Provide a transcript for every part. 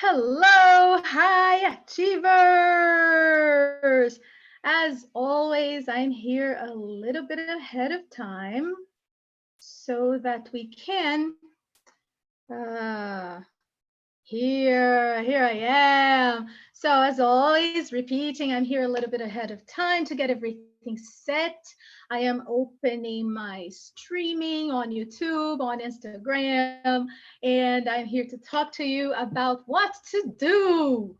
Hello, high achievers. As always, I'm here a little bit ahead of time so that we can, uh, here I am. So as always, repeating, I'm here a little bit ahead of time to get everything set. I am opening my streaming on YouTube, on Instagram, and I'm here to talk to you about what to do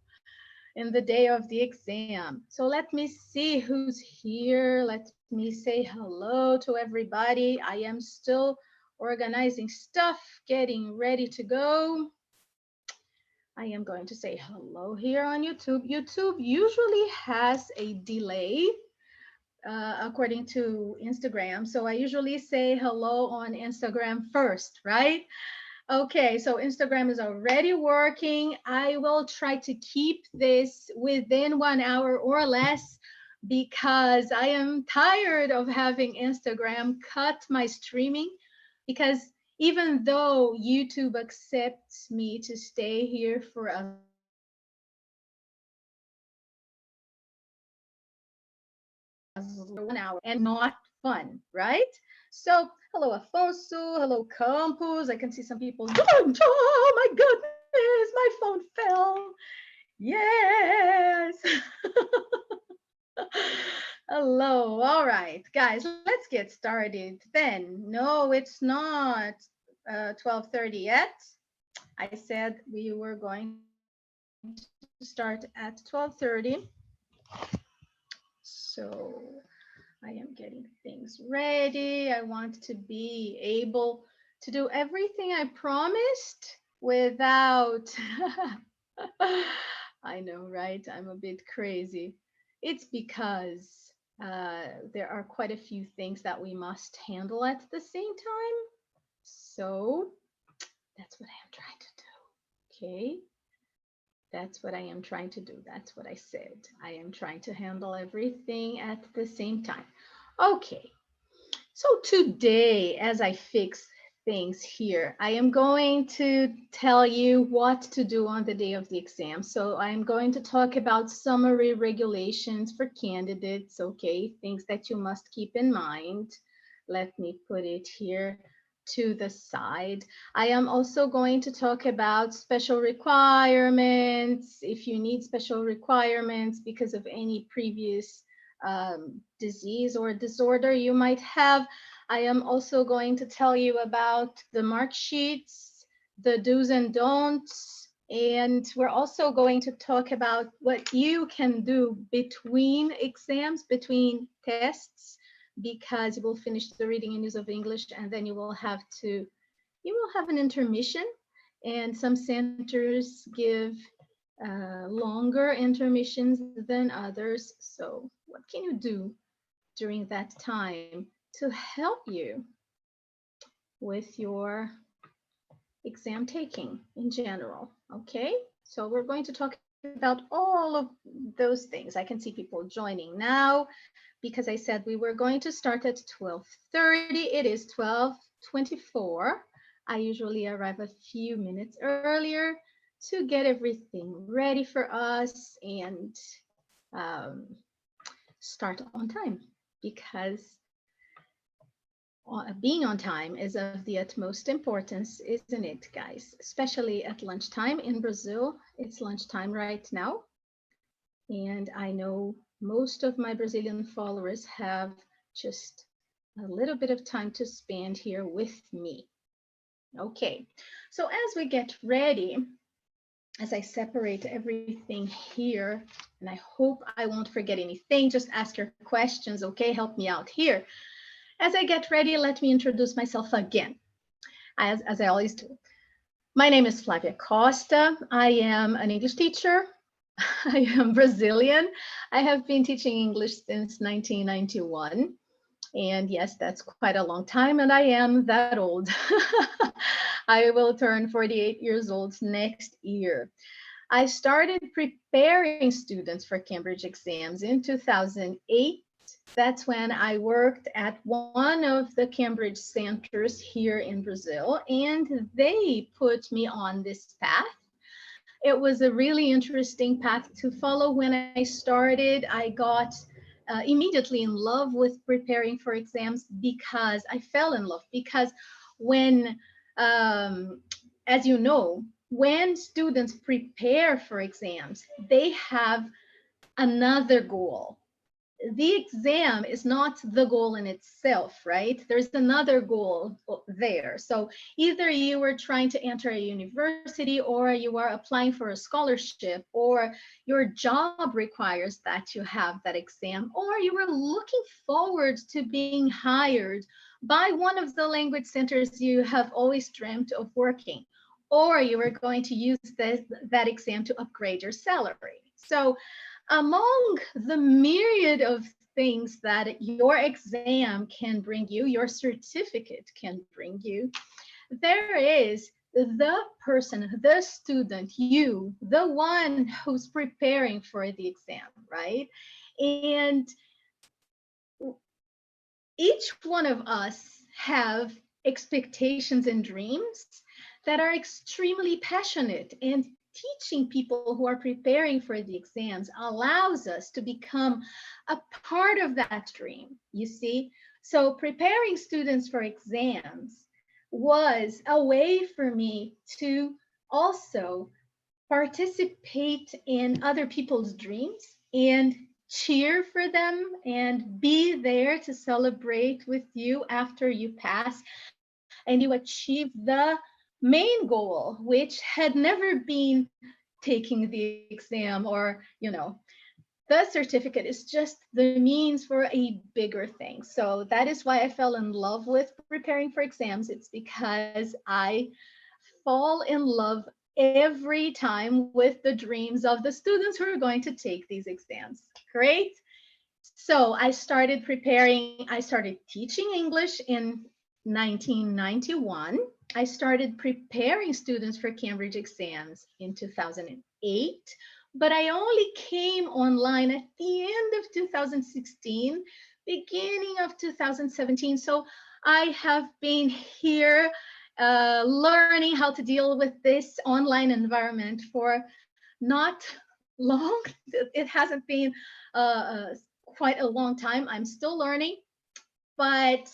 in the day of the exam. So let me see who's here. Let me say hello to everybody. I am still organizing stuff, getting ready to go. I am going to say hello here on YouTube. YouTube usually has a delay according to Instagram. So I usually say hello on Instagram first, right? Okay, so Instagram is already working. I will try to keep this within 1 hour or less because I am tired of having Instagram cut my streaming because even though YouTube accepts me to stay here for a one hour and not fun, right? So, hello, Afonso. Hello, Campos. I can see some people. Oh my goodness, my phone fell. Yes. Hello. All right, guys, let's get started then. No, it's not 12:30 yet. I said we were going to start at 12:30. So I am getting things ready. I want to be able to do everything I promised without. I know, right? I'm a bit crazy. It's because there are quite a few things that we must handle at the same time. So that's what I am trying to do. Okay. That's what I am trying to do. That's what I said. I am trying to handle everything at the same time. Okay. So today, as I fix things here, I am going to tell you what to do on the day of the exam. So I'm going to talk about summary regulations for candidates, okay? Things that you must keep in mind. Let me put it here to the side. I am also going to talk about special requirements. If you need special requirements because of any previous disease or disorder you might have. I am also going to tell you about the mark sheets, the do's and don'ts, and we're also going to talk about what you can do between exams, between tests, because you will finish the reading and use of English, and then you will have an intermission, and some centers give longer intermissions than others. So what can you do during that time to help you with your exam taking in general? Okay, so we're going to talk about all of those things. I can see people joining now because I said we were going to start at 12:30. It is 12:24. I usually arrive a few minutes earlier to get everything ready for us and um, start on time because being on time is of the utmost importance, isn't it, guys? Especially at lunchtime in Brazil. It's lunchtime right now. And I know most of my Brazilian followers have just a little bit of time to spend here with me. Okay, so as we get ready, as I separate everything here, and I hope I won't forget anything, just ask your questions, okay? Help me out here. As I get ready, let me introduce myself again, as I always do. My name is Flavia Costa. I am an English teacher. I am Brazilian. I have been teaching English since 1991. And yes, that's quite a long time, and I am that old. I will turn 48 years old next year. I started preparing students for Cambridge exams in 2008. That's when I worked at one of the Cambridge centers here in Brazil, and they put me on this path. It was a really interesting path to follow. When I started, I got immediately in love with preparing for exams because I fell in love. Because when, as you know, when students prepare for exams, they have another goal. The exam is not the goal in itself, right? There's another goal there. So either you were trying to enter a university, or you are applying for a scholarship, or your job requires that you have that exam, or you were looking forward to being hired by one of the language centers you have always dreamt of working, or you were going to use that exam to upgrade your salary. So among the myriad of things that your exam can bring you, your certificate can bring you, there is the person, the student, you, the one who's preparing for the exam, right? And each one of us have expectations and dreams that are extremely passionate, and teaching people who are preparing for the exams allows us to become a part of that dream, you see. So preparing students for exams was a way for me to also participate in other people's dreams and cheer for them and be there to celebrate with you after you pass and you achieve the main goal, which had never been taking the exam, or the certificate is just the means for a bigger thing. So that is why I fell in love with preparing for exams. It's because I fall in love every time with the dreams of the students who are going to take these exams. Great. So I started teaching English in 1991. I started preparing students for Cambridge exams in 2008, but I only came online at the end of 2016, beginning of 2017. So I have been here learning how to deal with this online environment for not long. It hasn't been quite a long time. I'm still learning, but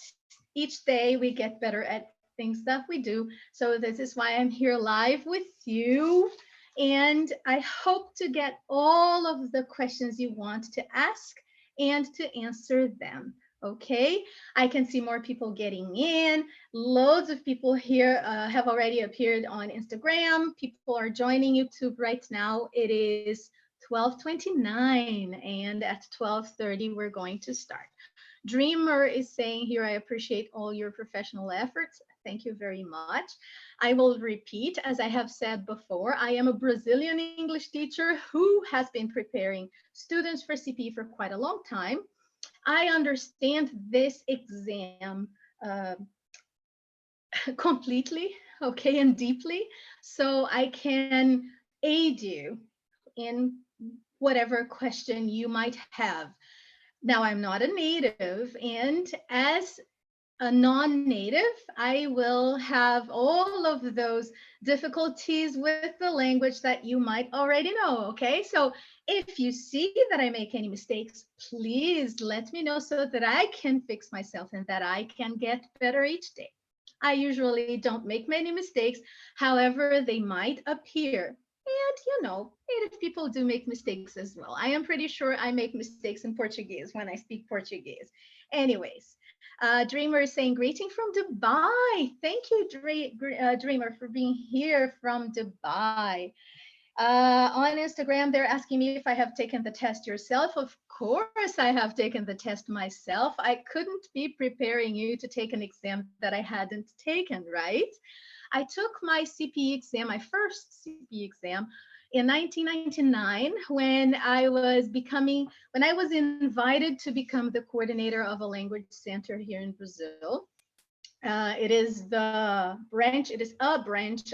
each day we get better at things that we do. So this is why I'm here live with you. And I hope to get all of the questions you want to ask and to answer them. Okay, I can see more people getting in. Loads of people here have already appeared on Instagram. People are joining YouTube right now. It is 12:29, and at 12:30 we're going to start. Dreamer is saying here, I appreciate all your professional efforts. Thank you very much. I will repeat, as I have said before, I am a Brazilian English teacher who has been preparing students for CP for quite a long time. I understand this exam completely, okay, and deeply, so I can aid you in whatever question you might have. Now, I'm not a native, and as a non-native, I will have all of those difficulties with the language that you might already know, okay? So if you see that I make any mistakes, please let me know so that I can fix myself and that I can get better each day. I usually don't make many mistakes, however, they might appear. And native people do make mistakes as well. I am pretty sure I make mistakes in Portuguese when I speak Portuguese. Anyways, Dreamer is saying, greeting from Dubai. Thank you, Dreamer, for being here from Dubai. On Instagram, they're asking me if I have taken the test yourself. Of course, I have taken the test myself. I couldn't be preparing you to take an exam that I hadn't taken, right? I took my CPE exam, my first CPE exam, in 1999 when I was invited to become the coordinator of a language center here in Brazil. It is a branch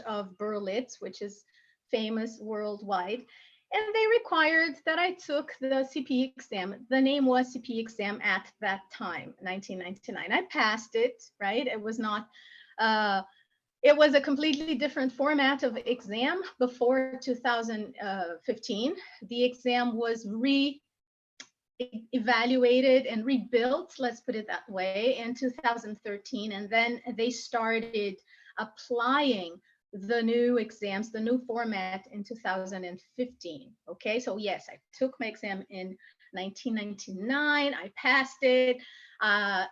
of Berlitz, which is famous worldwide. And they required that I took the CPE exam. The name was CPE exam at that time, 1999. I passed it, right? It was not It was a completely different format of exam before 2015. The exam was evaluated and rebuilt, let's put it that way, in 2013. And then they started applying the new exams, the new format in 2015. Okay, so yes, I took my exam in 1999. I passed it.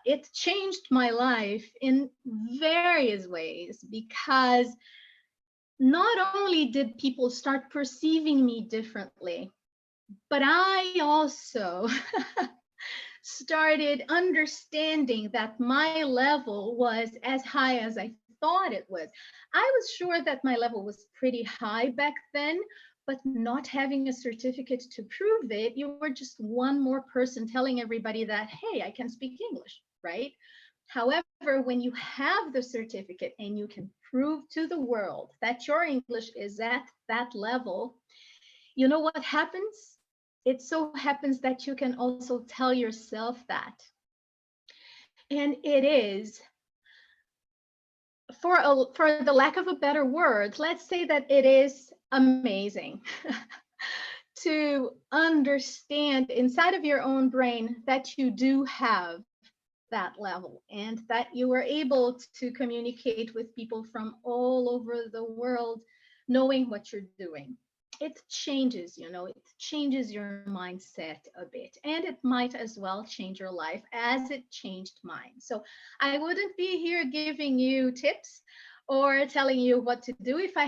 It changed my life in various ways because not only did people start perceiving me differently, but I also started understanding that my level was as high as I thought it was. I was sure that my level was pretty high back then, but not having a certificate to prove it, you were just one more person telling everybody that, hey, I can speak English, right? However, when you have the certificate and you can prove to the world that your English is at that level, you know what happens? It so happens that you can also tell yourself that. And it is, for the lack of a better word, let's say that it is amazing to understand inside of your own brain that you do have that level and that you are able to communicate with people from all over the world knowing what you're doing. It changes, it changes your mindset a bit, and it might as well change your life as it changed mine. So I wouldn't be here giving you tips or telling you what to do if I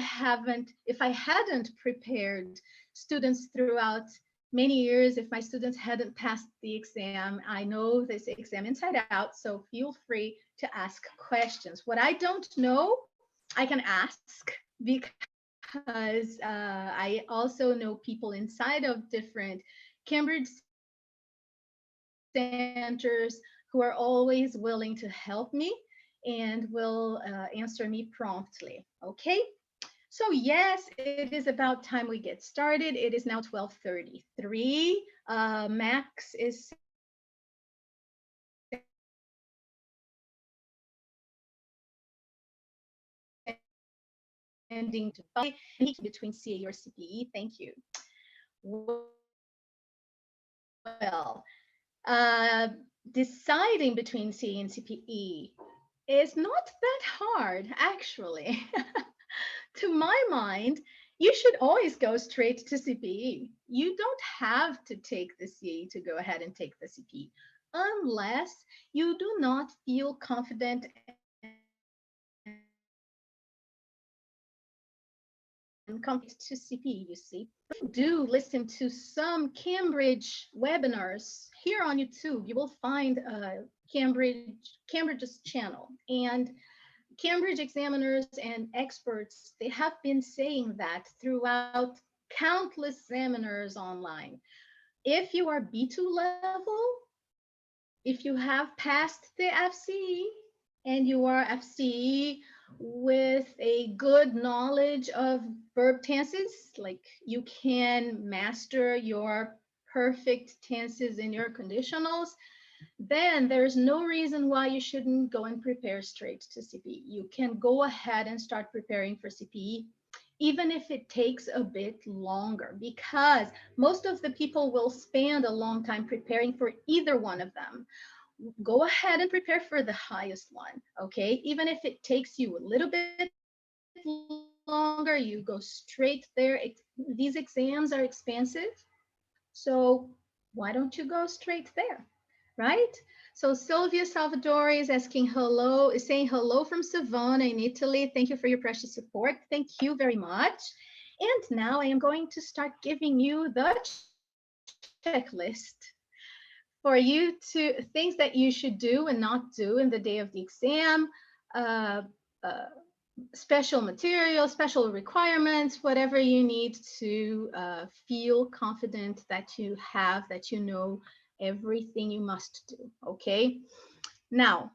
hadn't prepared students throughout many years. If my students hadn't passed the exam, I know this exam inside out, so feel free to ask questions. What I don't know, I can ask, because I also know people inside of different Cambridge centers who are always willing to help me and will answer me promptly. Okay. So yes, it is about time we get started. It is now 12:33. Max is sending to buy between CA or CPE. Thank you. Well, uh, deciding between CA and CPE is not that hard, actually. To my mind, you should always go straight to CPE. You don't have to take the CA to go ahead and take the CPE unless you do not feel confident and confident to CPE, you see. Do listen to some Cambridge webinars here on YouTube. You will find Cambridge's channel, and Cambridge examiners and experts, they have been saying that throughout countless seminars online. If you are B2 level, if you have passed the FCE and you are FCE with a good knowledge of verb tenses, like you can master your perfect tenses in your conditionals, then there's no reason why you shouldn't go and prepare straight to CPE. You can go ahead and start preparing for CPE, even if it takes a bit longer, because most of the people will spend a long time preparing for either one of them. Go ahead and prepare for the highest one, okay? Even if it takes you a little bit longer, you go straight there. These exams are expensive, so why don't you go straight there, right? So Sylvia Salvadori is asking hello, is saying hello from Savona in Italy. Thank you for your precious support. Thank you very much. And now I am going to start giving you the checklist for you to things that you should do and not do in the day of the exam. Uh, uh, Special material, special requirements, whatever you need to feel confident that you know everything you must do. Okay. Now,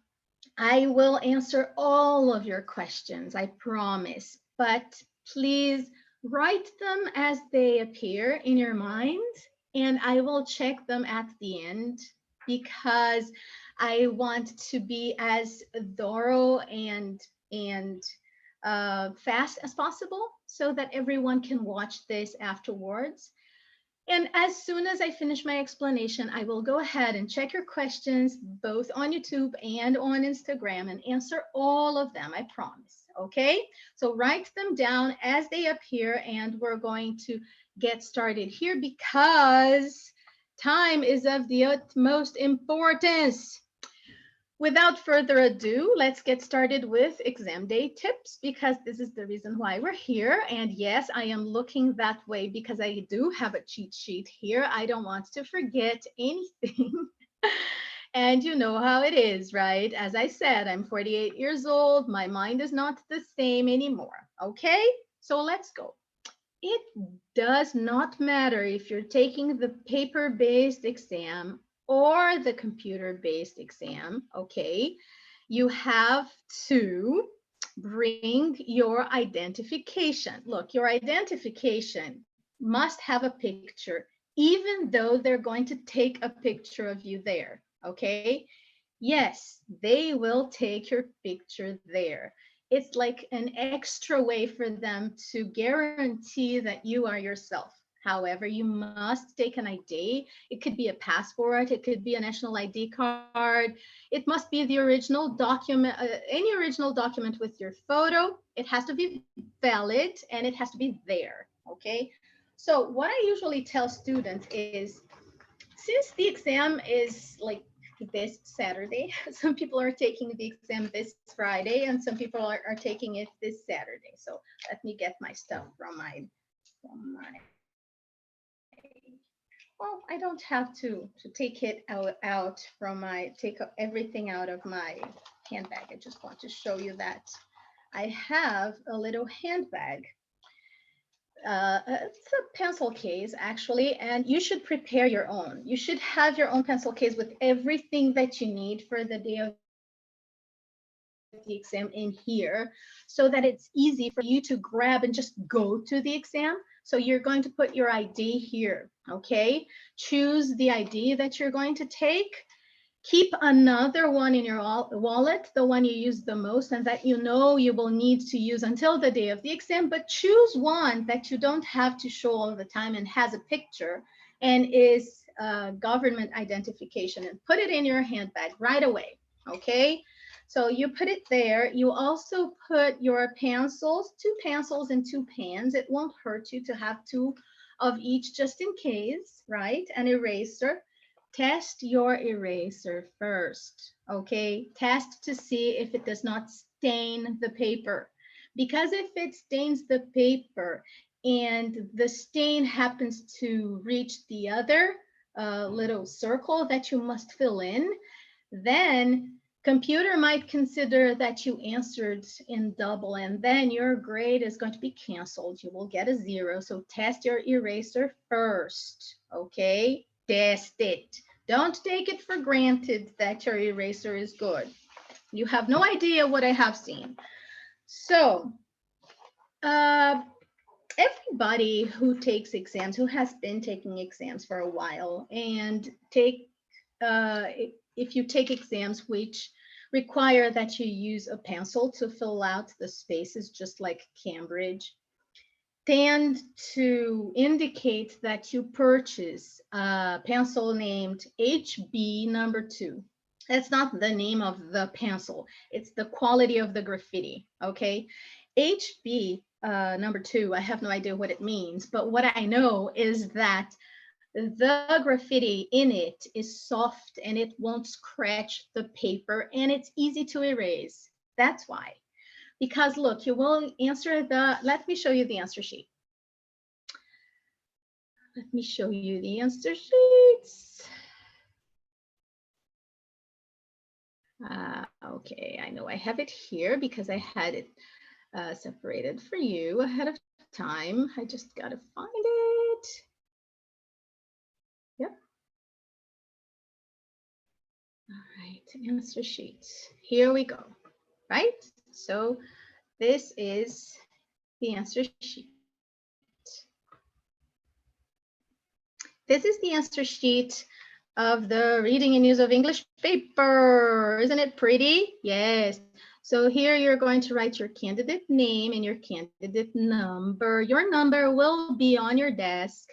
I will answer all of your questions, I promise, but please write them as they appear in your mind, and I will check them at the end because I want to be as thorough and fast as possible so that everyone can watch this afterwards. And as soon as I finish my explanation, I will go ahead and check your questions both on YouTube and on Instagram and answer all of them, I promise. Okay? So write them down as they appear, and we're going to get started here because time is of the utmost importance. Without further ado, let's get started with exam day tips because this is the reason why we're here. And yes, I am looking that way because I do have a cheat sheet here. I don't want to forget anything. And you know how it is, right? As I said, I'm 48 years old. My mind is not the same anymore. Okay, so let's go. It does not matter if you're taking the paper-based exam or the computer-based exam, okay? You have to bring your identification. Look, your identification must have a picture, even though they're going to take a picture of you there, okay? Yes, they will take your picture there. It's like an extra way for them to guarantee that you are yourself. However, you must take an ID. It could be a passport, it could be a national ID card. It must be the original document, any original document with your photo. It has to be valid and it has to be there. Okay. So, what I usually tell students is since the exam is like this Saturday, some people are taking the exam this Friday and some people are taking it this Saturday. So let me get my stuff from my well, I don't have to take it out from my, take everything out of my handbag. I just want to show you that I have a little handbag. It's a pencil case actually, and you should prepare your own. You should have your own pencil case with everything that you need for the day of the exam in here so that it's easy for you to grab and just go to the exam. So you're going to put your ID here, okay? Choose the ID that you're going to take. Keep another one in your wallet, the one you use the most and that you know you will need to use until the day of the exam, but choose one that you don't have to show all the time and has a picture and is government identification, and put it in your handbag right away, okay? So you put it there. You also put your pencils, 2 pencils and 2 pens. It won't hurt you to have 2 of each just in case, right? An eraser. Test your eraser first, okay? Test to see if it does not stain the paper. Because if it stains the paper and the stain happens to reach the other little circle that you must fill in, then computer might consider that you answered in double and then your grade is going to be canceled. You will get a 0. So test your eraser first, okay? Test it. Don't take it for granted that your eraser is good. You have no idea what I have seen. So everybody who takes exams, who has been taking exams for a while, and if you take exams which require that you use a pencil to fill out the spaces, just like Cambridge, tend to indicate that you purchase a pencil named HB number 2. That's not the name of the pencil. It's the quality of the graffiti, okay? HB number 2, I have no idea what it means, but what I know is that the graffiti in it is soft and it won't scratch the paper and it's easy to erase. That's why. Because look, you will answer let me show you the answer sheet. Let me show you the answer sheets. Okay, I know I have it here because I had it separated for you ahead of time. I just gotta find it. Yep. All right, answer sheets. Here we go, right? So this is the answer sheet. This is the answer sheet of the Reading and Use of English paper. Isn't it pretty? Yes. So here you're going to write your candidate name and your candidate number. Your number will be on your desk.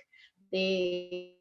They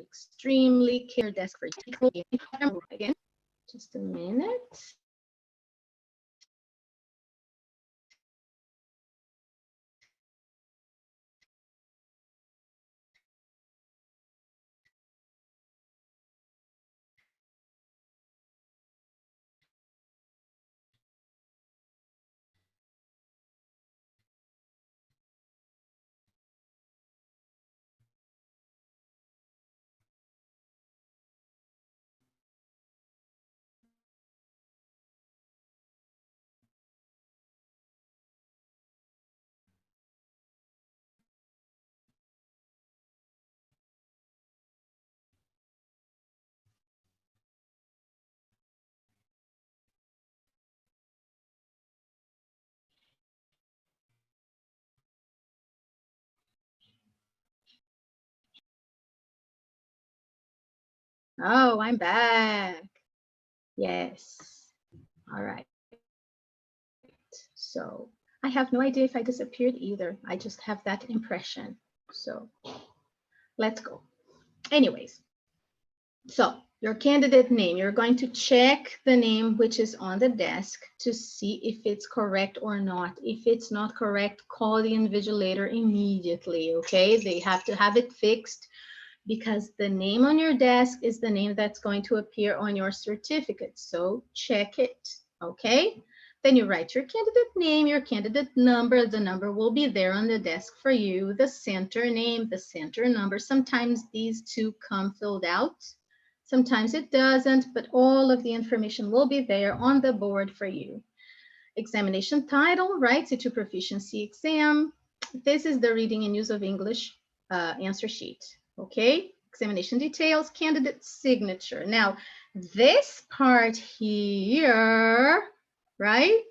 extremely care desk for you. Again, just a minute. Oh, I'm back. Yes. All right. So I have no idea if I disappeared either. I just have that impression. So let's go. Anyways, so your candidate name, you're going to check the name which is on the desk to see if it's correct or not. If it's not correct, call the invigilator immediately, okay? They have to have it fixed because the name on your desk is the name that's going to appear on your certificate. So check it, okay? Then you write your candidate name, your candidate number. The number will be there on the desk for you. The center name, the center number. Sometimes these two come filled out. Sometimes it doesn't, but all of the information will be there on the board for you. Examination title, right? It's your proficiency exam. This is the reading and use of English answer sheet. Okay, examination details, candidate signature. Now, this part here, right?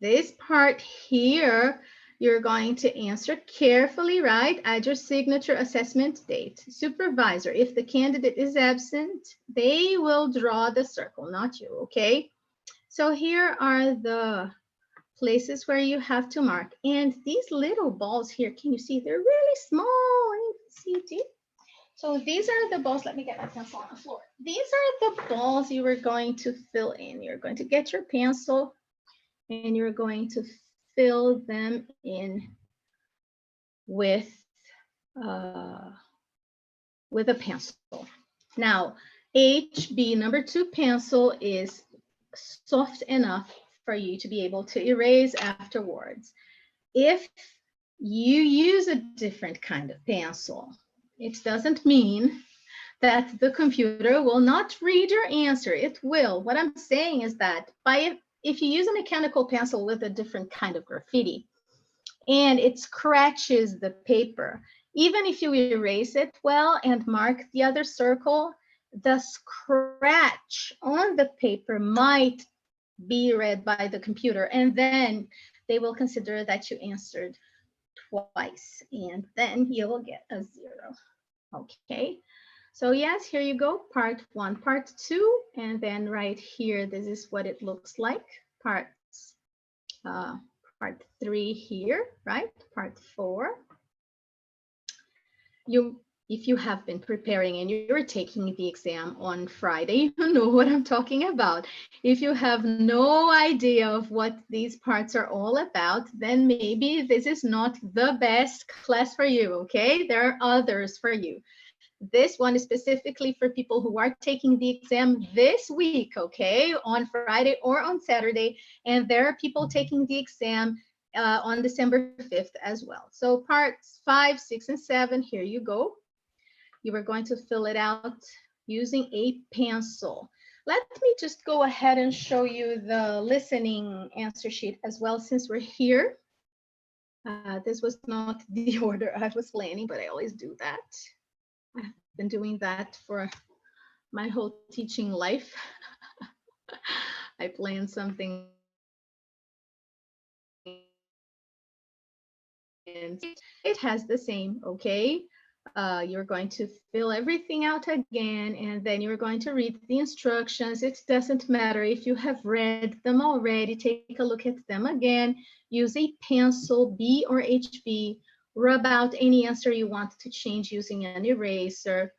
This part here, you're going to answer carefully, right? Add your signature, assessment date. Supervisor, if the candidate is absent, they will draw the circle, not you, okay? So here are the places where you have to mark. And these little balls here, can you see? They're really small. You can see, so these are the balls. Let me get my pencil on the floor. These are the balls you are going to fill in. You're going to get your pencil and you're going to fill them in with a pencil. Now, HB number 2 pencil is soft enough for you to be able to erase afterwards. If you use a different kind of pencil, it doesn't mean that the computer will not read your answer. It will. What I'm saying is that if you use a mechanical pencil with a different kind of graffiti and it scratches the paper, even if you erase it well and mark the other circle, the scratch on the paper might be read by the computer, and then they will consider that you answered twice, and then you will get a 0. Okay, so yes, here you go, part 1, part 2, and then right here, this is what it looks like, part 3 here, right, part 4. If you have been preparing and you're taking the exam on Friday, you know what I'm talking about. If you have no idea of what these parts are all about, then maybe this is not the best class for you, okay? There are others for you. This one is specifically for people who are taking the exam this week, okay? On Friday or on Saturday, and there are people taking the exam on December 5th as well. So parts 5, 6, and 7, here you go. You are going to fill it out using a pencil. Let me just go ahead and show you the listening answer sheet as well, since we're here. This was not the order I was planning, but I always do that. I've been doing that for my whole teaching life. I plan something and it has the same, okay? You're going to fill everything out again, and then you're going to read the instructions. It doesn't matter if you have read them already. Take a look at them again. Use a pencil, B or HB. Rub out any answer you want to change using an eraser.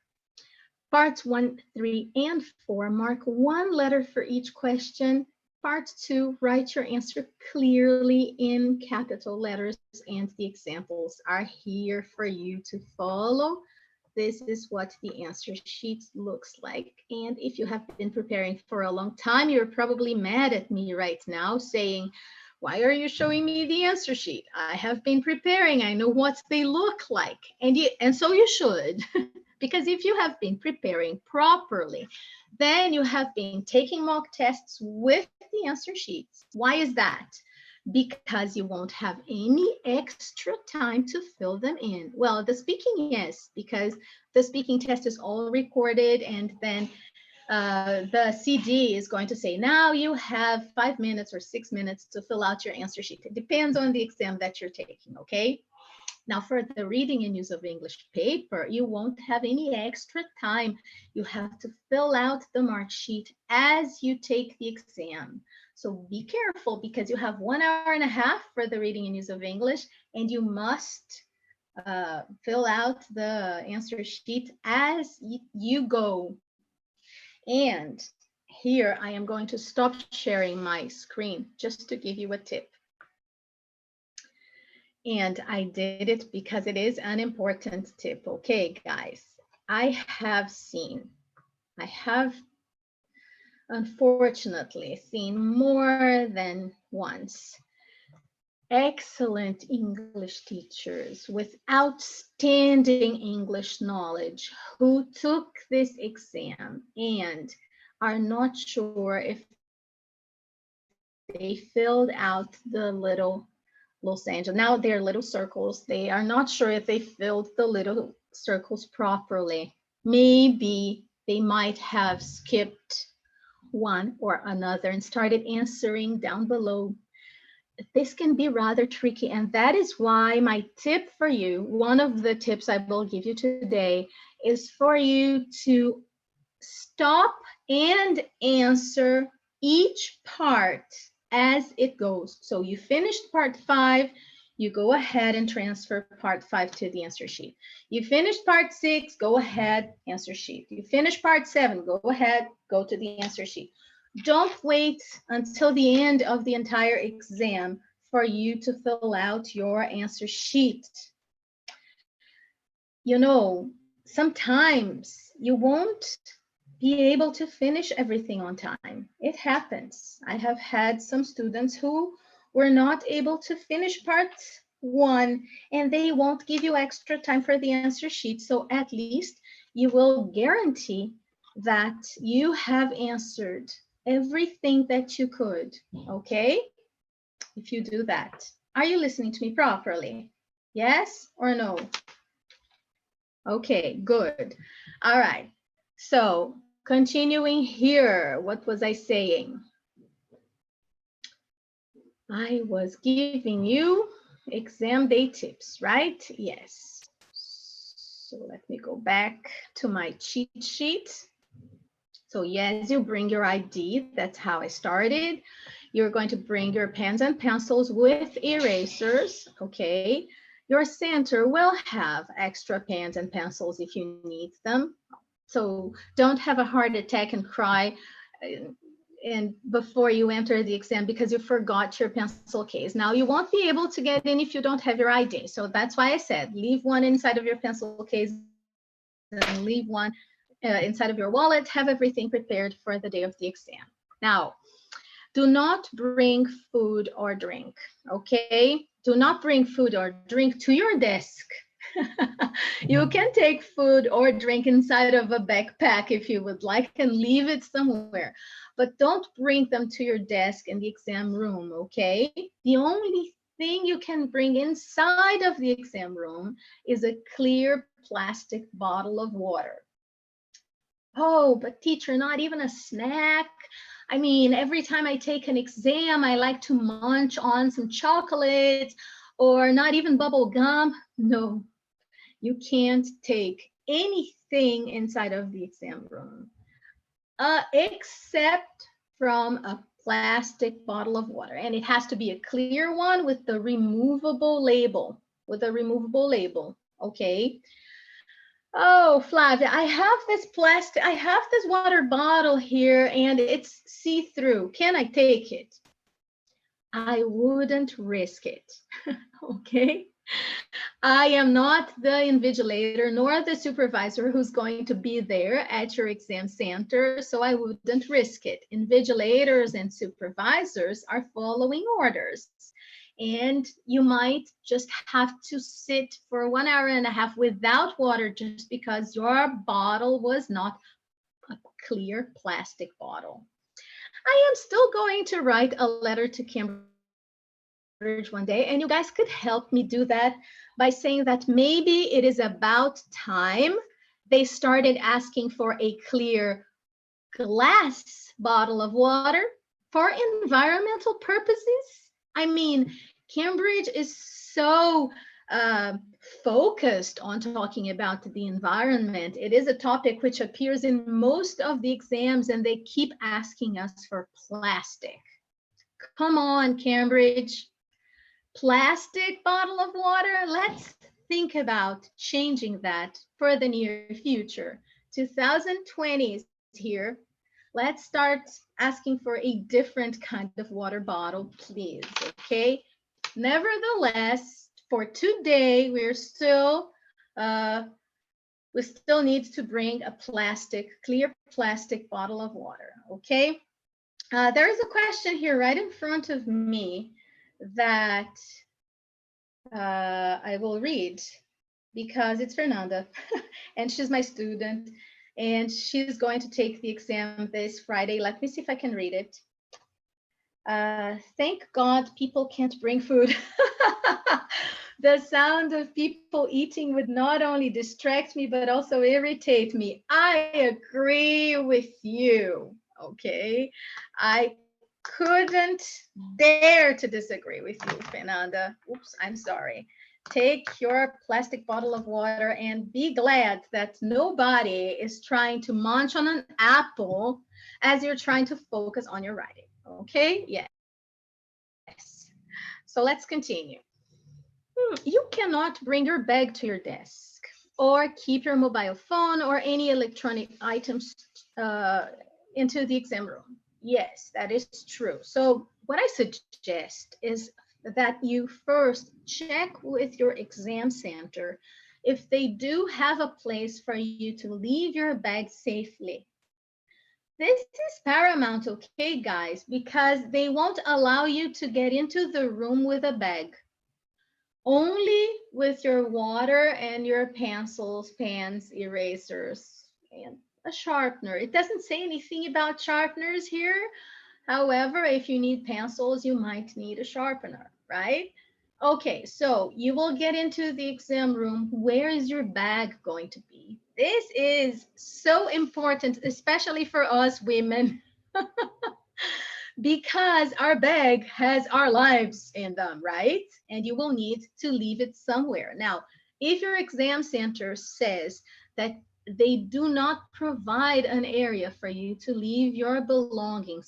Parts 1, 3, and 4, mark one letter for each question. Part 2, write your answer clearly in capital letters, and the examples are here for you to follow. This is what the answer sheet looks like. And if you have been preparing for a long time, you're probably mad at me right now saying, why are you showing me the answer sheet? I have been preparing. I know what they look like. And so you should. Because if you have been preparing properly, then you have been taking mock tests with the answer sheets. Why is that? Because you won't have any extra time to fill them in. Well, the speaking, yes, because the speaking test is all recorded, and then the CD is going to say, now you have 5 minutes or 6 minutes to fill out your answer sheet. It depends on the exam that you're taking, okay? Now, for the reading and use of English paper, you won't have any extra time. You have to fill out the mark sheet as you take the exam. So be careful, because you have 1 hour and a half for the reading and use of English, and you must fill out the answer sheet as you go. And here I am going to stop sharing my screen just to give you a tip. And I did it because it is an important tip. Okay, guys, I have unfortunately seen more than once excellent English teachers with outstanding English knowledge who took this exam and are not sure if they filled out the little Los Angeles. Now they're little circles. They are not sure if they filled the little circles properly. Maybe they might have skipped one or another and started answering down below. This can be rather tricky, and that is why my tip for you, one of the tips I will give you today, is for you to stop and answer each part as it goes. So you finished part 5, you go ahead and transfer part 5 to the answer sheet. You finished part 6, go ahead, answer sheet. You finished part 7, go ahead, go to the answer sheet. Don't wait until the end of the entire exam for you to fill out your answer sheet. You know, sometimes you won't be able to finish everything on time. It happens. I have had some students who were not able to finish part 1, and they won't give you extra time for the answer sheet. So at least you will guarantee that you have answered everything that you could, okay? If you do that. Are you listening to me properly? Yes or no? Okay, good. All right. So continuing here, what was I saying? I was giving you exam day tips, right? Yes. So let me go back to my cheat sheet. So yes, you bring your ID. That's how I started. You're going to bring your pens and pencils with erasers, okay? Your center will have extra pens and pencils if you need them. So don't have a heart attack and cry and before you enter the exam because you forgot your pencil case. Now you won't be able to get in if you don't have your ID. So that's why I said leave one inside of your pencil case and leave one inside of your wallet. Have everything prepared for the day of the exam. Now, do not bring food or drink, okay? Do not bring food or drink to your desk. You can take food or drink inside of a backpack if you would like and leave it somewhere, but don't bring them to your desk in the exam room, okay? The only thing you can bring inside of the exam room is a clear plastic bottle of water. Oh, but teacher, not even a snack? I mean, every time I take an exam, I like to munch on some chocolate or not even bubble gum. No, you can't take anything inside of the exam room, except from a plastic bottle of water. And it has to be a clear one with the removable label, okay? Oh, Flavia, I have this water bottle here and it's see-through. Can I take it? I wouldn't risk it, okay? I am not the invigilator nor the supervisor who's going to be there at your exam center, so I wouldn't risk it. Invigilators and supervisors are following orders, and you might just have to sit for 1 hour and a half without water just because your bottle was not a clear plastic bottle. I am still going to write a letter to Cambridge one day, and you guys could help me do that by saying that maybe it is about time they started asking for a clear glass bottle of water for environmental purposes. I mean, Cambridge is so focused on talking about the environment. It is a topic which appears in most of the exams, and they keep asking us for plastic. Come on, Cambridge. Plastic bottle of water? Let's think about changing that for the near future. 2020 is here. Let's start asking for a different kind of water bottle, please, okay? Nevertheless, for today, we still need to bring a clear plastic bottle of water, okay? There is a question here right in front of me that I will read because it's Fernanda and she's my student and she's going to take the exam this Friday. Let me see if I can read it. Thank God people can't bring food. The sound of people eating would not only distract me, but also irritate me. I agree with you, okay? I couldn't dare to disagree with you, Fernanda. Oops, I'm sorry. Take your plastic bottle of water and be glad that nobody is trying to munch on an apple as you're trying to focus on your writing. Okay, yes. So let's continue. You cannot bring your bag to your desk or keep your mobile phone or any electronic items into the exam room. Yes, that is true. So what I suggest is that you first check with your exam center if they do have a place for you to leave your bag safely. This is paramount, okay, guys, because they won't allow you to get into the room with a bag. Only with your water and your pencils, pens, erasers, and a sharpener. It doesn't say anything about sharpeners here. However, if you need pencils, you might need a sharpener, right? Okay, so you will get into the exam room. Where is your bag going to be? This is so important, especially for us women, because our bag has our lives in them, right? And you will need to leave it somewhere. Now, if your exam center says that they do not provide an area for you to leave your belongings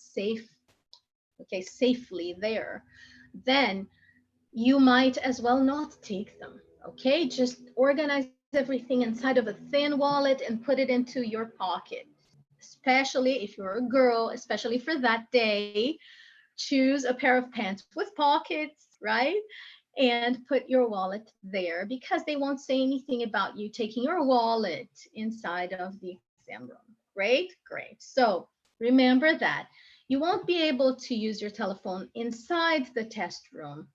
safely there, then you might as well not take them, okay? Just organize everything inside of a thin wallet and put it into your pocket, especially if you're a girl, especially for that day. Choose a pair of pants with pockets, right? And put your wallet there because they won't say anything about you taking your wallet inside of the exam room. Great, great. So remember that you won't be able to use your telephone inside the test room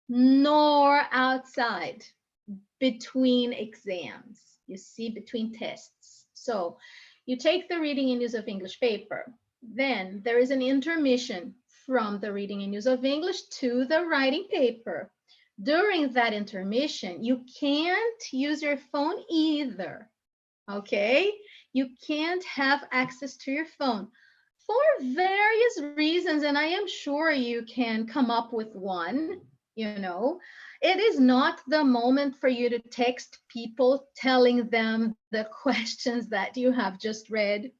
nor outside. between exams, you see, between tests. So you take the reading and use of English paper. Then there is an intermission from the reading and use of English to the writing paper. During that intermission, you can't use your phone either. Okay? You can't have access to your phone for various reasons, and I am sure you can come up with one. You know, it is not the moment for you to text people telling them the questions that you have just read.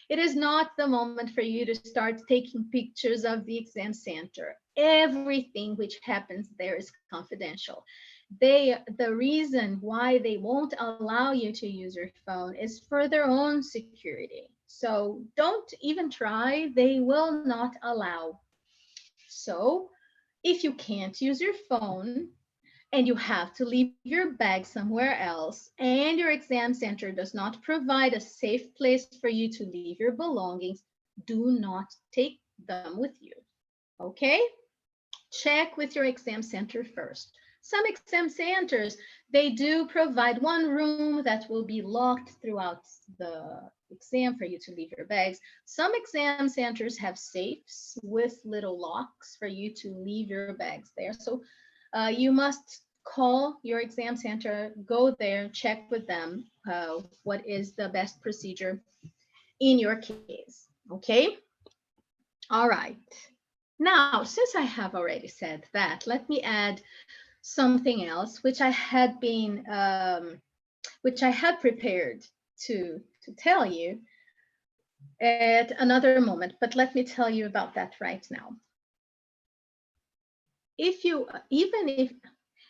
It is not the moment for you to start taking pictures of the exam center. Everything which happens there is confidential. The reason why they won't allow you to use your phone is for their own security. So don't even try, they will not allow. So if you can't use your phone and you have to leave your bag somewhere else, and your exam center does not provide a safe place for you to leave your belongings, do not take them with you. Okay? Check with your exam center first. Some exam centers, they do provide one room that will be locked throughout the exam for you to leave your bags. Some exam centers have safes with little locks for you to leave your bags there. So you must call your exam center, go there, check with them what is the best procedure in your case. Okay? All right. Now, since I have already said that, let me add something else which I had prepared to tell you at another moment, but let me tell you about that right now. If you even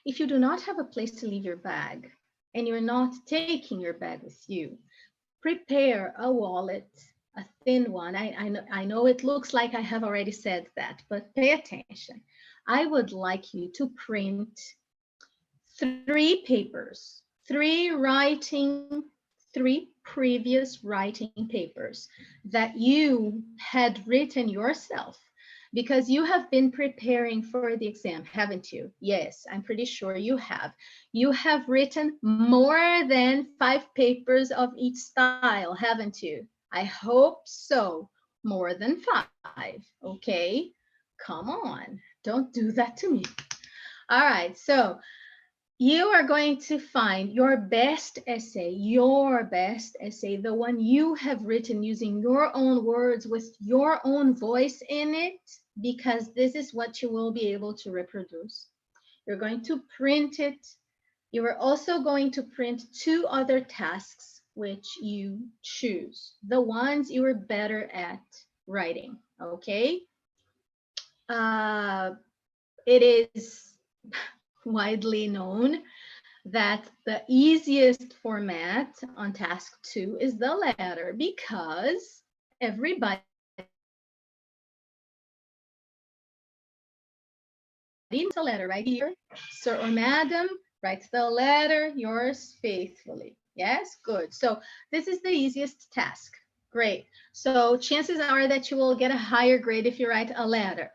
if you do not have a place to leave your bag and you're not taking your bag with you, prepare a wallet, a thin one. I know it looks like I have already said that, but pay attention. I would like you to print 3 papers, three previous writing papers that you had written yourself, because you have been preparing for the exam, haven't you? Yes, I'm pretty sure you have. You have written more than 5 papers of each style, haven't you? I hope so. More than 5, okay? Come on, don't do that to me. All right, so you are going to find your best essay, the one you have written using your own words with your own voice in it, because this is what you will be able to reproduce. You're going to print it. You are also going to print 2 other tasks which you choose, the ones you are better at writing, okay? It is widely known that the easiest format on task 2 is the letter, because everybody needs a letter right here. Sir or madam writes the letter, yours faithfully. Yes, good. So this is the easiest task. Great. So chances are that you will get a higher grade if you write a letter.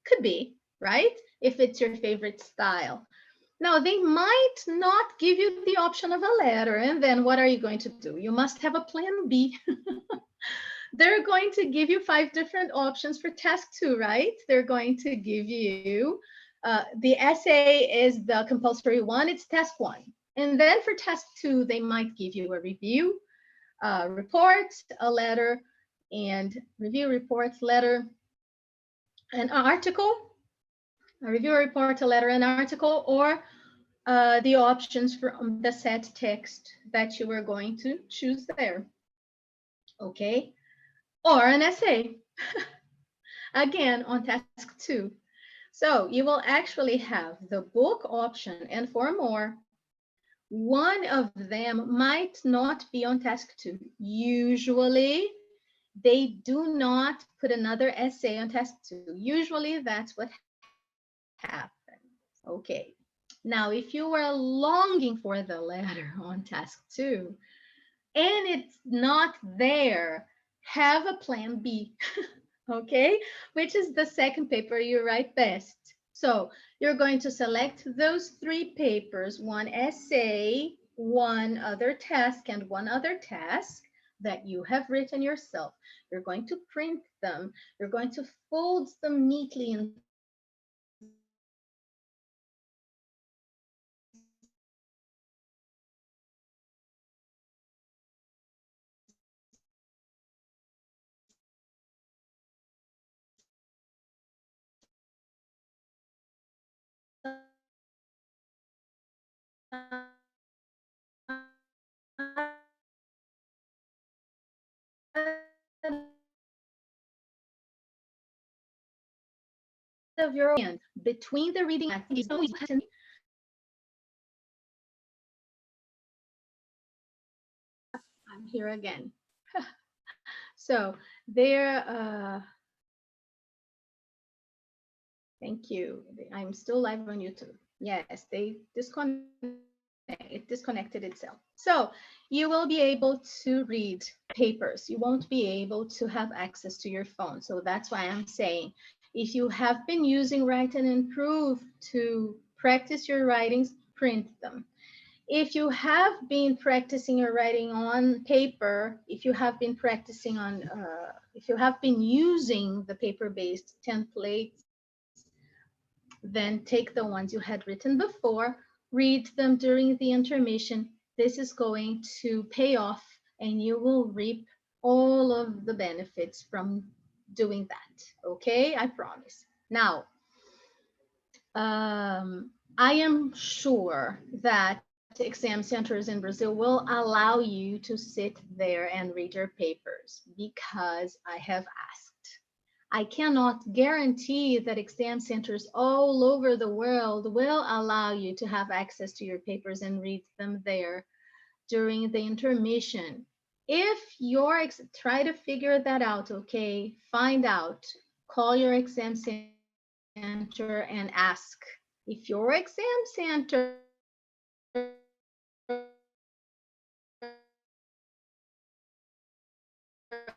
Could be, right? If it's your favorite style. Now, they might not give you the option of a letter, and then what are you going to do? You must have a plan B. They're going to give you 5 different options for task 2, right? They're going to give you, the essay is the compulsory one, it's task 1. And then for task 2, they might give you a review, report, a letter, and review, report, letter, an article, a review, report, a letter, an article, or the options from the set text that you are going to choose there. Okay, or an essay. Again, on task 2. So you will actually have the book option and 4 more. One of them might not be on task 2. Usually, they do not put another essay on task 2. Usually, that's what happens. Okay. Now, if you were longing for the letter on task 2 and it's not there, have a plan B, okay? Which is the second paper you write best. So you're going to select those 3 papers, one essay, one other task, and one other task that you have written yourself. You're going to print them. You're going to fold them neatly inside of your envelope. Between the reading activities, I'm here again. So there, thank you. I'm still live on YouTube. Yes, it disconnected itself. So you will be able to read papers. You won't be able to have access to your phone. So that's why I'm saying, if you have been using Write and Improve to practice your writings, print them. If you have been practicing your writing on paper, if you have been practicing on, if you have been using the paper-based templates, then take the ones you had written before, read them during the intermission. This is going to pay off and you will reap all of the benefits from doing that. Okay, I promise. Now, I am sure that exam centers in Brazil will allow you to sit there and read your papers because I have asked. I cannot guarantee that exam centers all over the world will allow you to have access to your papers and read them there during the intermission. If you're try to figure that out, okay, find out, call your exam center and ask. If your exam center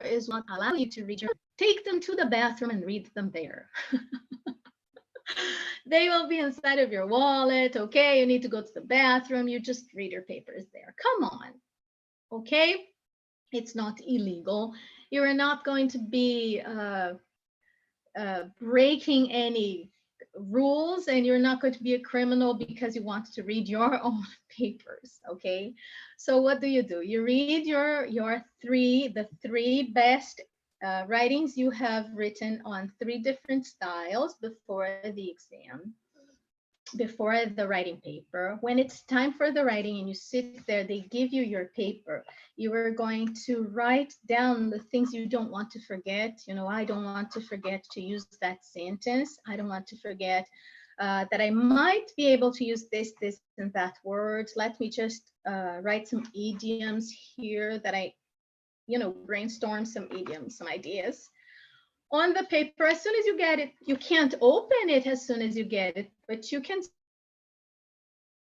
is not allowing you to read your papers there, take them to the bathroom and read them there. They will be inside of your wallet. Okay, you need to go to the bathroom. You just read your papers there. Come on. Okay, it's not illegal. You are not going to be breaking any rules, and you're not going to be a criminal because you want to read your own papers. Okay, so what do? You read the 3 best writings you have written on 3 different styles before the exam, before the writing paper. When it's time for the writing and you sit there, they give you your paper. You are going to write down the things you don't want to forget. You know, I don't want to forget to use that sentence. I don't want to forget that I might be able to use this, and that word. Let me just write some idioms here that I, brainstorm some idioms, some ideas on the paper. As soon as you get it, you can't open it as soon as you get it, but you can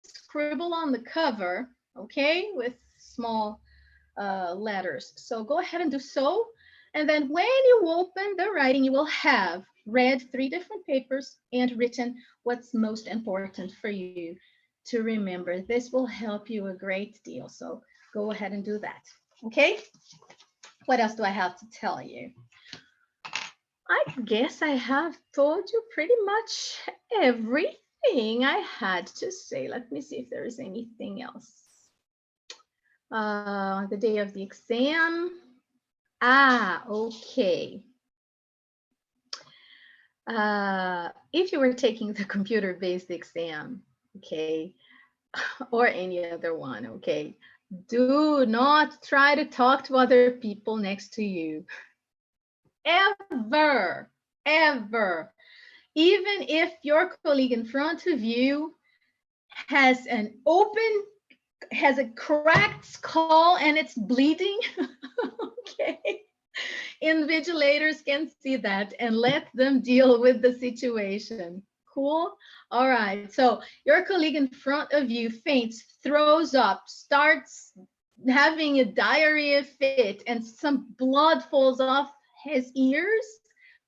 scribble on the cover, okay, with small letters. So go ahead and do so. And then when you open the writing, you will have read 3 different papers and written what's most important for you to remember. This will help you a great deal. So go ahead and do that. Okay. What else do I have to tell you? I guess I have told you pretty much everything I had to say. Let me see if there is anything else. The day of the exam. Okay. If you were taking the computer-based exam, okay, or any other one, okay, do not try to talk to other people next to you. Ever, ever. Even if your colleague in front of you has a cracked skull and it's bleeding, okay, invigilators can see that and let them deal with the situation. Cool? All right, so your colleague in front of you faints, throws up, starts having a diarrhea fit, and some blood falls off his ears.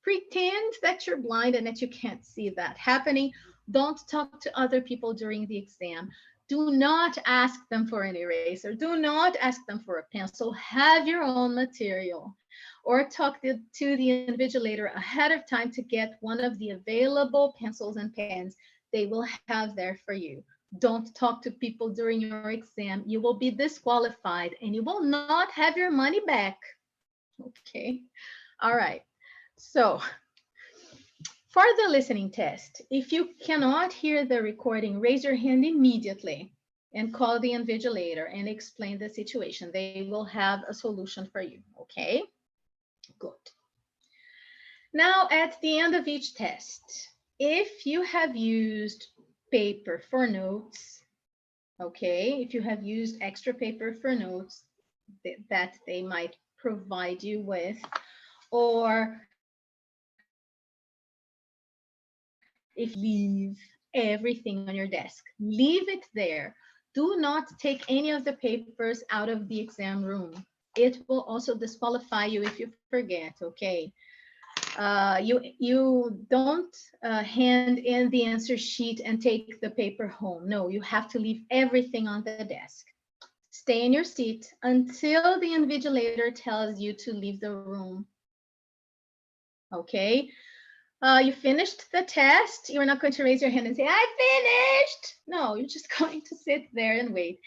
Pretend that you're blind and that you can't see that happening. Don't talk to other people during the exam. Do not ask them for an eraser. Do not ask them for a pencil. Have your own material. Or talk to the invigilator ahead of time to get one of the available pencils and pens they will have there for you. Don't talk to people during your exam. You will be disqualified and you will not have your money back. Okay. All right. So for the listening test, if you cannot hear the recording, raise your hand immediately and call the invigilator and explain the situation. They will have a solution for you. Okay. Good. Now, at the end of each test, if you have used paper for notes, okay, if you have used extra paper for notes that they might provide you with, or if you leave everything on your desk, leave it there. Do not take any of the papers out of the exam room. It will also disqualify you if you forget, okay? You don't hand in the answer sheet and take the paper home. No, you have to leave everything on the desk. Stay in your seat until the invigilator tells you to leave the room. Okay? You finished the test. You're not going to raise your hand and say, I finished. No, you're just going to sit there and wait.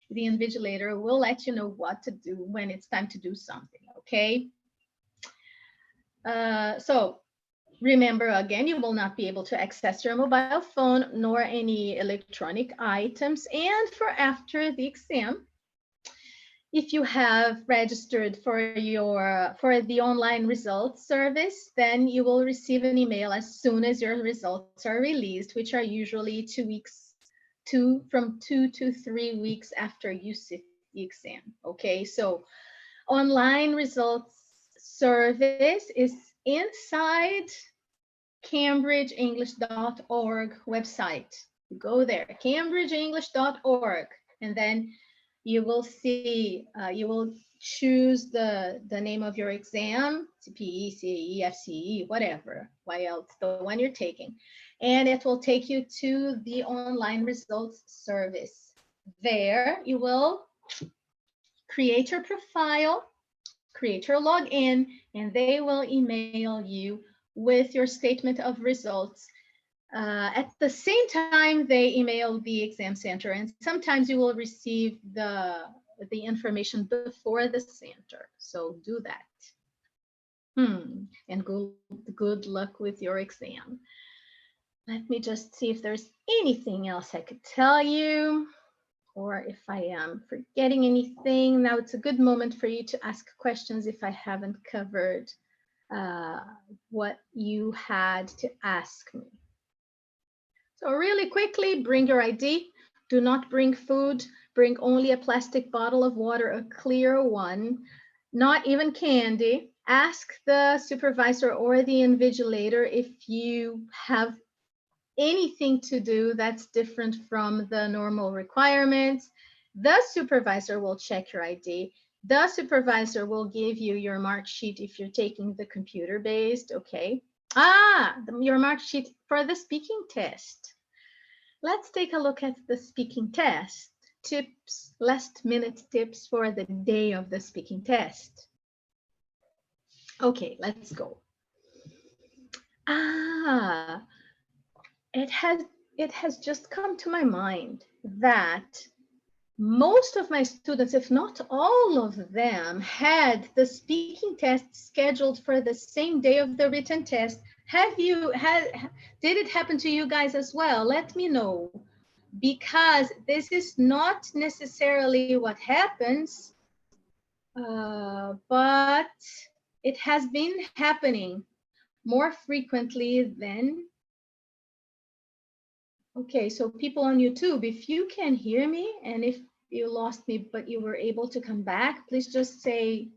The invigilator will let you know what to do when it's time to do something, okay? So remember, again, you will not be able to access your mobile phone nor any electronic items. And for after the exam, if you have registered for the online results service, then you will receive an email as soon as your results are released, which are usually from 2 to 3 weeks after you sit the exam. Okay, so online results service is inside cambridgeenglish.org website. You go there, cambridgeenglish.org, and then you will see, you will choose the name of your exam, CPE, CAE, FCE, whatever, IELTS, the one you're taking. And it will take you to the online results service. There you will create your profile, create your login, and they will email you with your statement of results. At the same time, they email the exam center, and sometimes you will receive the information before the center. So do that. And good luck with your exam. Let me just see if there's anything else I could tell you, or if I am forgetting anything. Now it's a good moment for you to ask questions if I haven't covered what you had to ask me. So really quickly, bring your ID. Do not bring food. Bring only a plastic bottle of water, a clear one, not even candy. Ask the supervisor or the invigilator if you have anything to do that's different from the normal requirements. The supervisor will check your ID. The supervisor will give you your mark sheet if you're taking the computer-based, okay? Your mark sheet for the speaking test. Let's take a look at the speaking test. Tips, last-minute tips for the day of the speaking test. Okay, let's go. It has just come to my mind that most of my students, if not all of them, had the speaking test scheduled for the same day of the written test. Did it happen to you guys as well? Let me know, because this is not necessarily what happens, but it has been happening more frequently than. Okay, so people on YouTube, if you can hear me and if you lost me but you were able to come back, please just say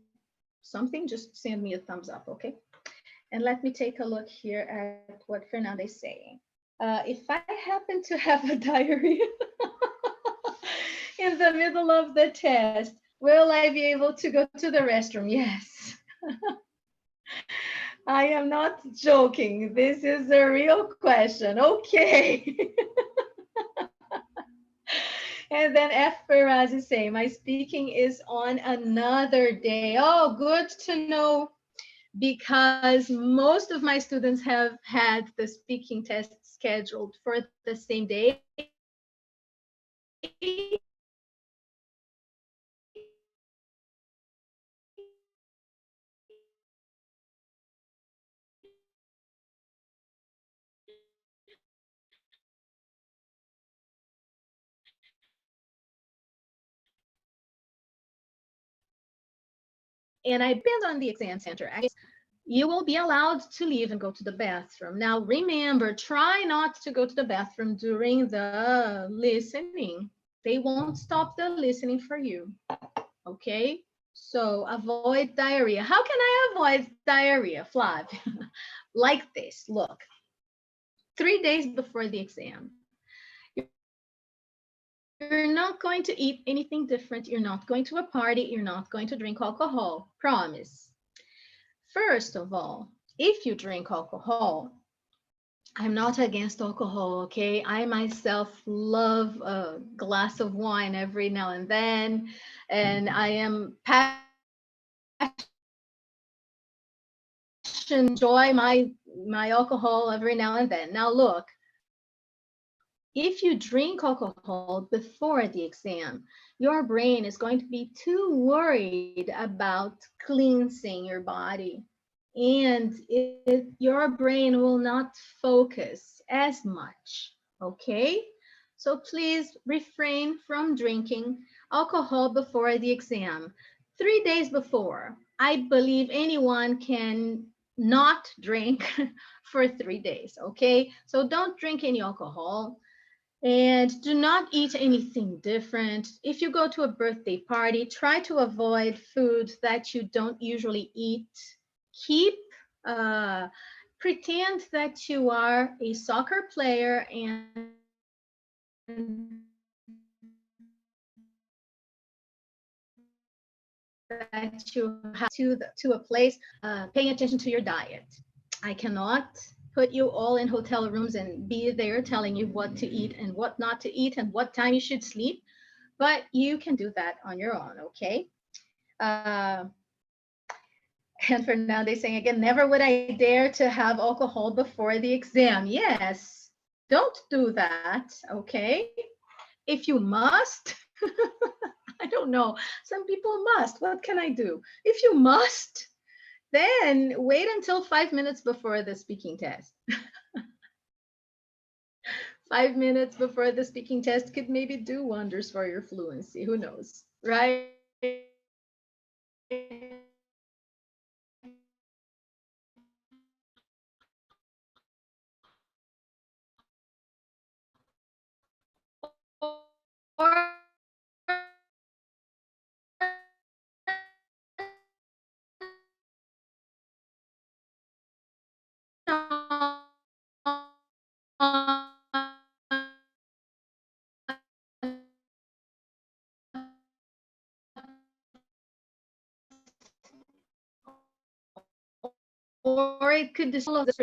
something, just send me a thumbs up, okay? And let me take a look here at what Fernanda is saying. If I happen to have a diarrhea in the middle of the test, will I be able to go to the restroom? Yes. I am not joking. This is a real question. Okay. And then F. Faraz is saying, my speaking is on another day. Oh, good to know, because most of my students have had the speaking test scheduled for the same day. And I depend on the exam center. You will be allowed to leave and go to the bathroom. Now, remember, try not to go to the bathroom during the listening. They won't stop the listening for you. Okay? So avoid diarrhea. How can I avoid diarrhea, Flav? Like this, look. 3 days before the exam, you're not going to eat anything different. You're not going to a party. You're not going to drink alcohol. Promise. First of all, if you drink alcohol, I'm not against alcohol, okay? I myself love a glass of wine every now and then, and I am passionate, enjoy my alcohol every now and then. Now look, if you drink alcohol before the exam, your brain is going to be too worried about cleansing your body. And your brain will not focus as much. Okay? So please refrain from drinking alcohol before the exam. 3 days before, I believe anyone can not drink for 3 days. Okay? So don't drink any alcohol. And do not eat anything different. If you go to a birthday party, try to avoid food that you don't usually eat. Keep, uh, pretend that you are a soccer player and that you have to a place, paying attention to your diet. I cannot put you all in hotel rooms and be there telling you what to eat and what not to eat and what time you should sleep, but you can do that on your own, okay? Uh, and Fernando saying again, never would I dare to have alcohol before the exam. Yes, don't do that, okay? If you must, I don't know. Some people must. What can I do? If you must, then wait until 5 minutes before the speaking test. 5 minutes before the speaking test could maybe do wonders for your fluency. Who knows, right? Or or it could dissolve the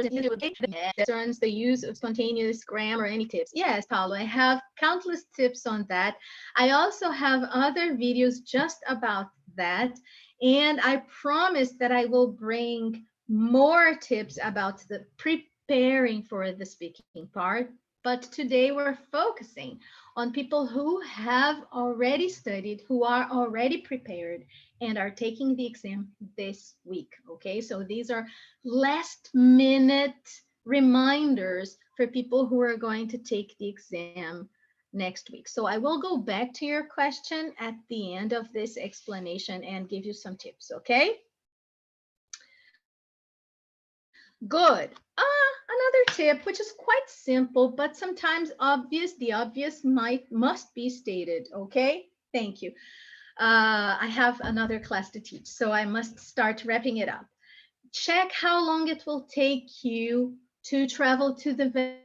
concerns the use of spontaneous grammar. Any tips? Yes, Paulo, I have countless tips on that. I also have other videos just about that, and I promise that I will bring more tips about the preparing for the speaking part. But today we're focusing on people who have already studied, who are already prepared, and are taking the exam this week. Okay, so these are last minute reminders for people who are going to take the exam next week. So I will go back to your question at the end of this explanation and give you some tips, okay? Good. Another tip, which is quite simple, but sometimes obvious, the obvious must be stated, okay? Thank you. I have another class to teach, so I must start wrapping it up. Check how long it will take you to travel to the venue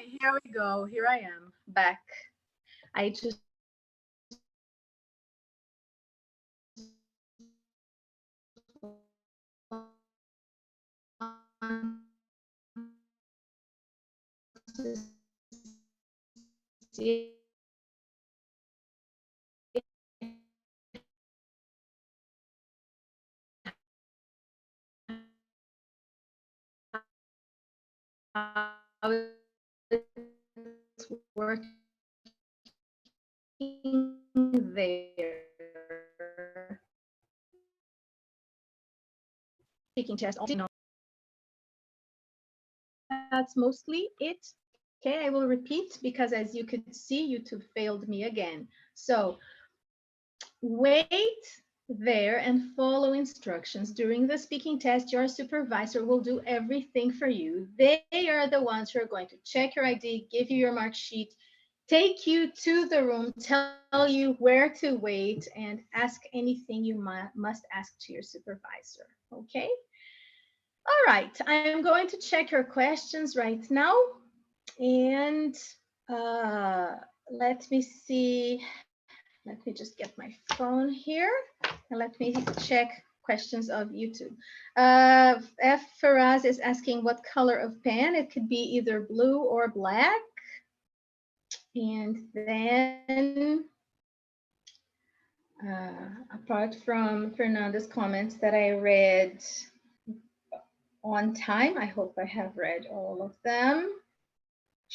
here we go. Here I am back. I just working there. Speaking test. That's mostly it. Okay, I will repeat because as you could see, YouTube failed me again. So wait there and follow instructions. During the speaking test, your supervisor will do everything for you. They are the ones who are going to check your ID, give you your mark sheet, take you to the room, tell you where to wait, and ask anything you must ask to your supervisor. Okay? All right, I'm going to check your questions right now. And let me see. Let me just get my phone here and let me check questions of YouTube. F. Faraz is asking what color of pen. It could be either blue or black. And then apart from Fernanda's comments that I read on time, I hope I have read all of them.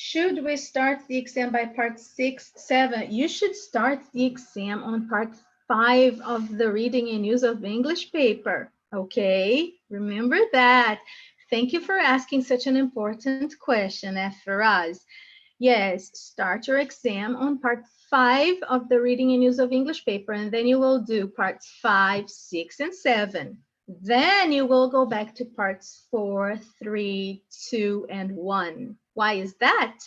Should we start the exam by part 6, 7? You should start the exam on part 5 of the reading and use of English paper. Okay, remember that. Thank you for asking such an important question, F. Faraz. Yes, start your exam on part 5 of the reading and use of English paper, and then you will do parts 5, 6, and 7. Then you will go back to parts 4, 3, 2, and 1. Why is that?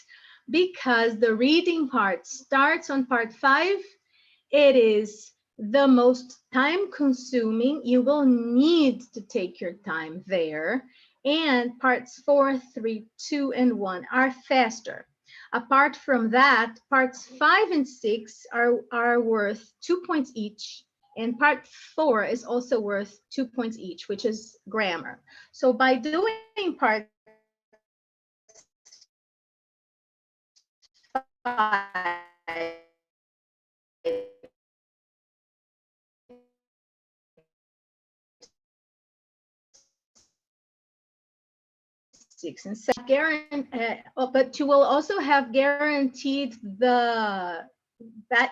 Because the reading part starts on part 5. It is the most time consuming. You will need to take your time there. And parts 4, 3, 2, and 1 are faster. Apart from that, parts 5 and 6 are worth 2 points each. And part 4 is also worth 2 points each, which is grammar. So by doing part 5, 6 and 7, but you will also have guaranteed that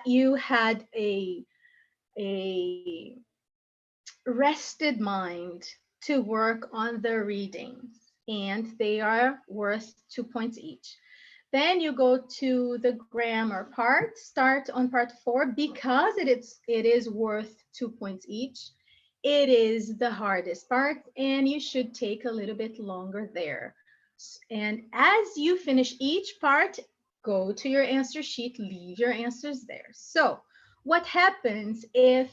you had a rested mind to work on the readings, and they are worth 2 points each. Then you go to the grammar part, start on part 4 because it is worth 2 points each. It is the hardest part, and you should take a little bit longer there. And as you finish each part, go to your answer sheet, leave your answers there. So what happens if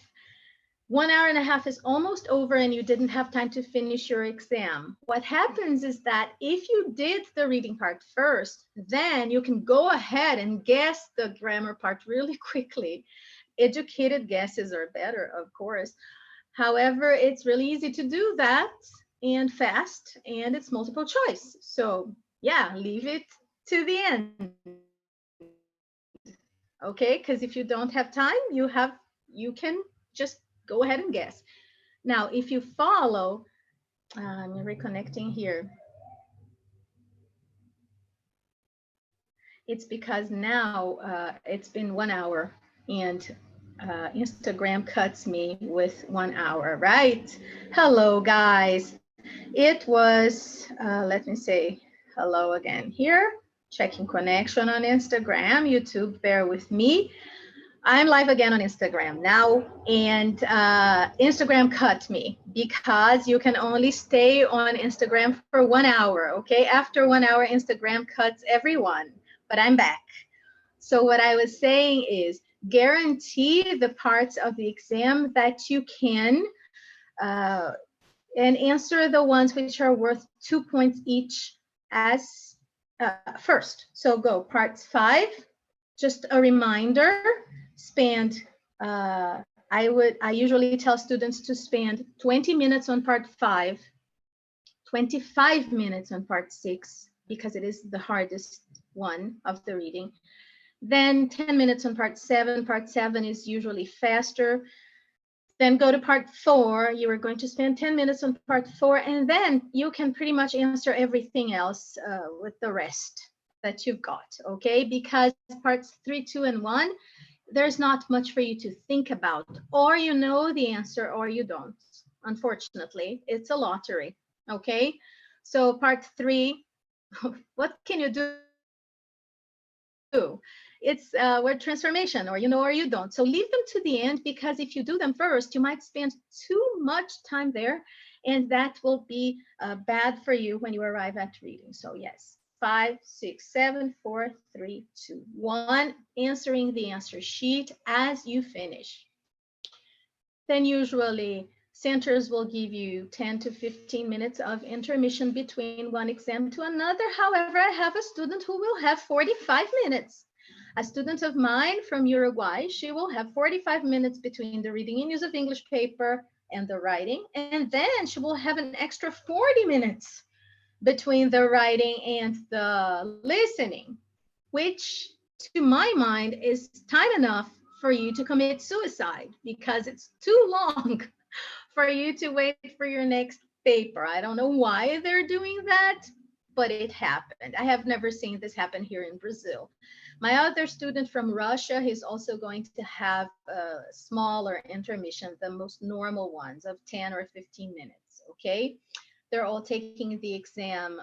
1 hour and a half is almost over and you didn't have time to finish your exam? What happens is that if you did the reading part first, then you can go ahead and guess the grammar part really quickly. Educated guesses are better, of course. However, it's really easy to do that and fast, and it's multiple choice. So yeah, leave it to the end. Okay, because if you don't have time, you can just go ahead and guess. Now, if you follow, I'm reconnecting here. It's because now it's been 1 hour and Instagram cuts me with 1 hour, right? Hello, guys. It was, let me say hello again here. Checking connection on Instagram, YouTube, bear with me. I'm live again on Instagram now, and Instagram cut me because you can only stay on Instagram for 1 hour, okay? After 1 hour, Instagram cuts everyone, but I'm back. So what I was saying is guarantee the parts of the exam that you can and answer the ones which are worth 2 points each as first. So go part 5. Just a reminder, spend, I usually tell students to spend 20 minutes on part 5, 25 minutes on part 6, because it is the hardest one of the reading. Then 10 minutes on part 7. Part 7 is usually faster. Then go to part 4. You are going to spend 10 minutes on part 4, and then you can pretty much answer everything else with the rest that you've got, okay? Because parts 3, 2, and 1, there's not much for you to think about. Or you know the answer or you don't. Unfortunately, it's a lottery, okay? So part 3, what can you do? It's word transformation, or you know or you don't. So leave them to the end, because if you do them first, you might spend too much time there, and that will be bad for you when you arrive at reading. So yes, 5, 6, 7, 4, 3, 2, 1, answering the answer sheet as you finish. Then usually centers will give you 10 to 15 minutes of intermission between one exam to another. However, I have a student who will have 45 minutes. A student of mine from Uruguay, she will have 45 minutes between the reading and use of English paper and the writing. And then she will have an extra 40 minutes between the writing and the listening, which to my mind is time enough for you to commit suicide, because it's too long for you to wait for your next paper. I don't know why they're doing that, but it happened. I have never seen this happen here in Brazil. My other student from Russia, he's also going to have a smaller intermission, the most normal ones of 10 or 15 minutes, okay? They're all taking the exam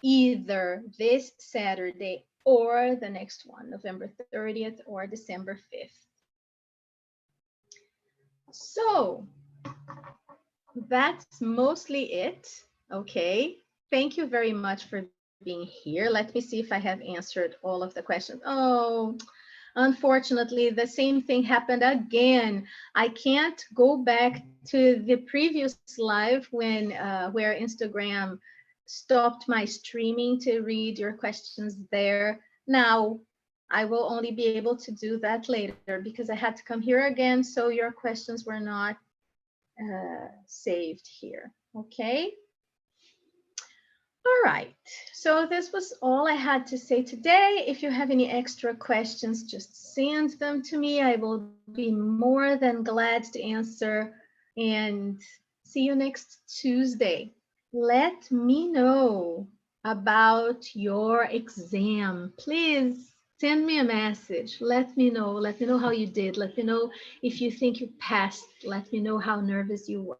either this Saturday or the next one, November 30th or December 5th. So that's mostly it. Okay. Thank you very much for being here. Let me see if I have answered all of the questions. Oh, unfortunately, the same thing happened again. I can't go back to the previous live when where Instagram stopped my streaming to read your questions there. Now, I will only be able to do that later, because I had to come here again, so your questions were not saved here. Okay. All right. So this was all I had to say today. If you have any extra questions, just send them to me. I will be more than glad to answer. And see you next Tuesday. Let me know about your exam. Please send me a message. Let me know. Let me know how you did. Let me know if you think you passed. Let me know how nervous you were.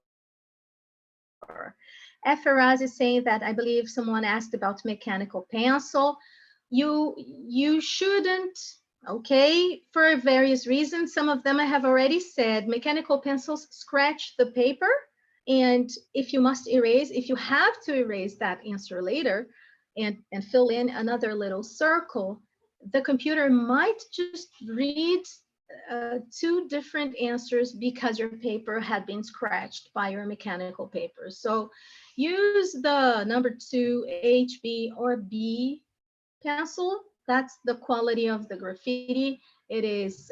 Faraz is saying that I believe someone asked about mechanical pencil. You shouldn't, okay, for various reasons. Some of them I have already said. Mechanical pencils scratch the paper, and if you must erase, if you have to erase that answer later and fill in another little circle, the computer might just read two different answers because your paper had been scratched by your mechanical paper. So use the number 2 HB or B pencil. That's the quality of the graffiti. It is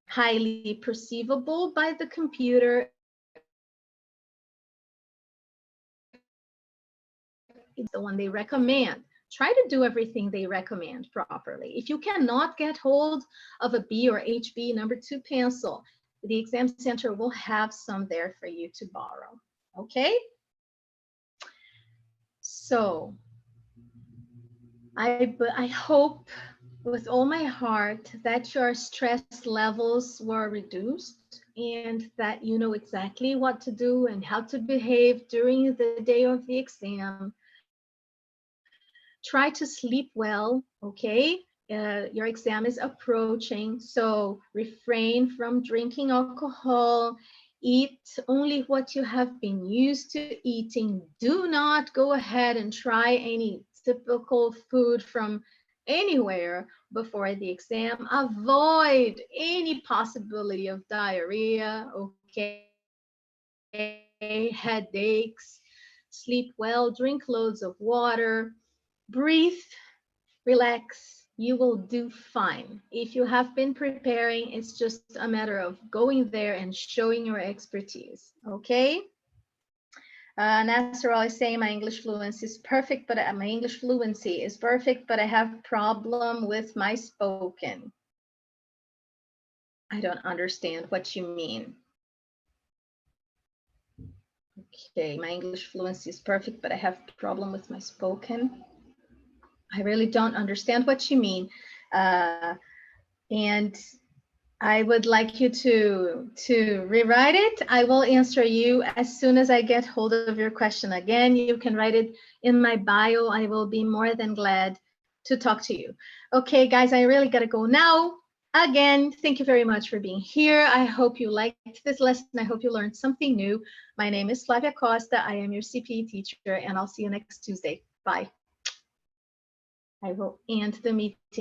highly perceivable by the computer. It's the one they recommend. Try to do everything they recommend properly. If you cannot get hold of a B or HB number 2 pencil, the exam center will have some there for you to borrow. Okay? So I hope with all my heart that your stress levels were reduced and that you know exactly what to do and how to behave during the day of the exam. Try to sleep well, okay? Your exam is approaching, so refrain from drinking alcohol. Eat only what you have been used to eating. Do not go ahead and try any typical food from anywhere before the exam. Avoid any possibility of diarrhea, okay? Headaches. Sleep well, drink loads of water. breathe, relax. You will do fine. If you have been preparing, it's just a matter of going there and showing your expertise. Okay? Nasser is saying my English fluency is perfect, but my English fluency is perfect, but I have problem with my spoken. I don't understand what you mean. Okay, my English fluency is perfect, but I have problem with my spoken. I really don't understand what you mean. And I would like you to rewrite it. I will answer you as soon as I get hold of your question. Again, you can write it in my bio. I will be more than glad to talk to you. Okay, guys, I really gotta go now. Again, thank you very much for being here. I hope you liked this lesson. I hope you learned something new. My name is Flavia Costa. I am your CPE teacher, and I'll see you next Tuesday. Bye. I will end the meeting.